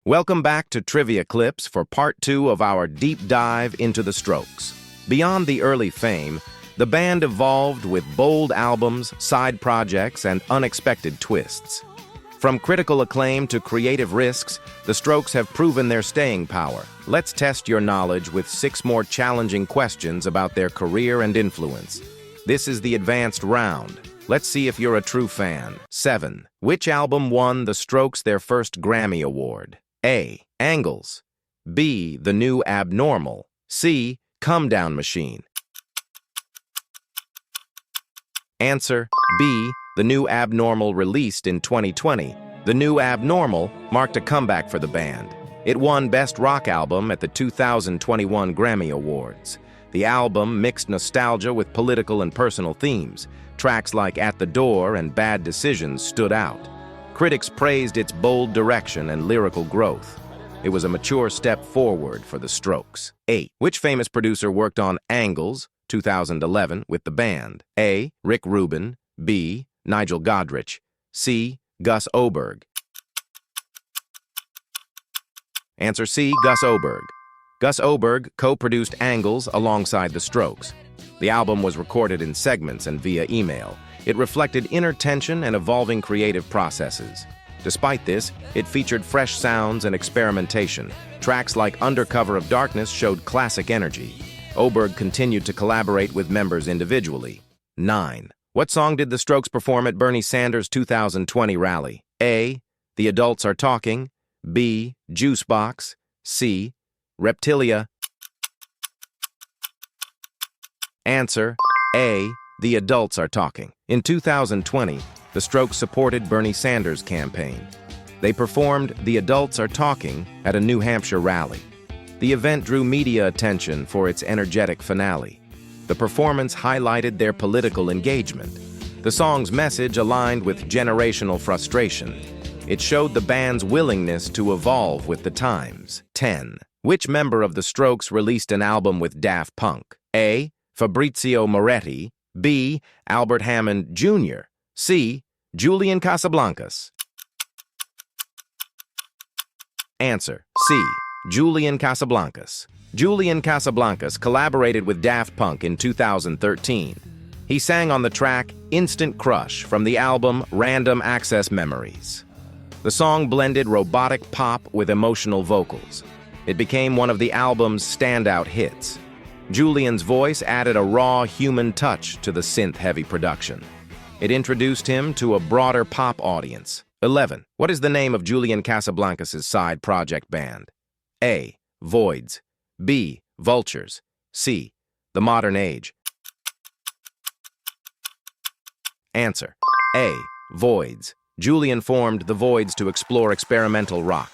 Welcome back to Trivia Clips for part 2 of our deep dive into the Strokes. Beyond the early fame, the band evolved with bold albums, side projects, and unexpected twists. From critical acclaim to creative risks, the Strokes have proven their staying power. Let's test your knowledge with 6 more challenging questions about their career and influence. This is the advanced round. Let's see if you're a true fan. 7. Which album won the Strokes their first Grammy Award? A. Angles. B. The New Abnormal. C. Come Down Machine. Answer B. The New Abnormal, released in 2020. The New Abnormal marked a comeback for the band. It won Best Rock Album at the 2021 Grammy Awards. The album mixed nostalgia with political and personal themes. Tracks like At the Door and Bad Decisions stood out. Critics praised its bold direction and lyrical growth. It was a mature step forward for the Strokes. 8. Which famous producer worked on Angles, 2011, with the band? A. Rick Rubin. B. Nigel Godrich. C. Gus Oberg. Answer C. Gus Oberg. Gus Oberg co-produced Angles alongside the Strokes. The album was recorded in segments and via email. It reflected inner tension and evolving creative processes. Despite this, it featured fresh sounds and experimentation. Tracks like Under Cover of Darkness showed classic energy. Oberg continued to collaborate with members individually. 9. What song did the Strokes perform at Bernie Sanders' 2020 rally? A. The Adults Are Talking. B. Juicebox. C. Reptilia. Answer A. The Adults Are Talking. In 2020, the Strokes supported Bernie Sanders' campaign. They performed The Adults Are Talking at a New Hampshire rally. The event drew media attention for its energetic finale. The performance highlighted their political engagement. The song's message aligned with generational frustration. It showed the band's willingness to evolve with the times. 10. Which member of the Strokes released an album with Daft Punk? A. Fabrizio Moretti. B. Albert Hammond Jr. C. Julian Casablancas. Answer C. Julian Casablancas. Julian Casablancas collaborated with Daft Punk in 2013. He sang on the track Instant Crush from the album Random Access Memories. The song blended robotic pop with emotional vocals. It became one of the album's standout hits. Julian's voice added a raw human touch to the synth-heavy production. It introduced him to a broader pop audience. 11. What is the name of Julian Casablancas' side project band? A. Voids. B. Vultures. C. The Modern Age. Answer A. Voids. Julian formed the Voids to explore experimental rock.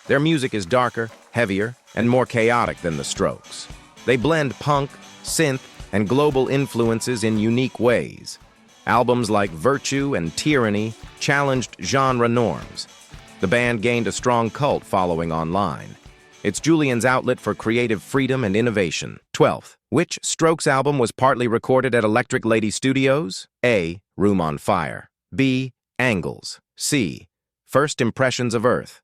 Their music is darker, heavier, and more chaotic than the Strokes. They blend punk, synth, and global influences in unique ways. Albums like Virtue and Tyranny challenged genre norms. The band gained a strong cult following online. It's Julian's outlet for creative freedom and innovation. 12th. Which Strokes album was partly recorded at Electric Lady Studios? A. Room on Fire. B. Angles. C. First Impressions of Earth.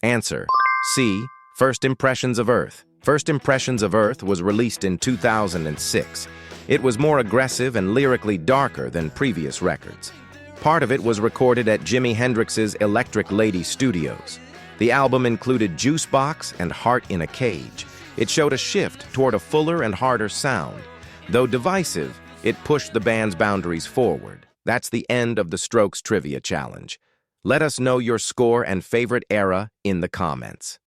Answer C. First Impressions of Earth. First Impressions of Earth was released in 2006. It was more aggressive and lyrically darker than previous records. Part of it was recorded at Jimi Hendrix's Electric Lady Studios. The album included Juicebox and Heart in a Cage. It showed a shift toward a fuller and harder sound. Though divisive, it pushed the band's boundaries forward. That's the end of the Strokes Trivia Challenge. Let us know your score and favorite era in the comments.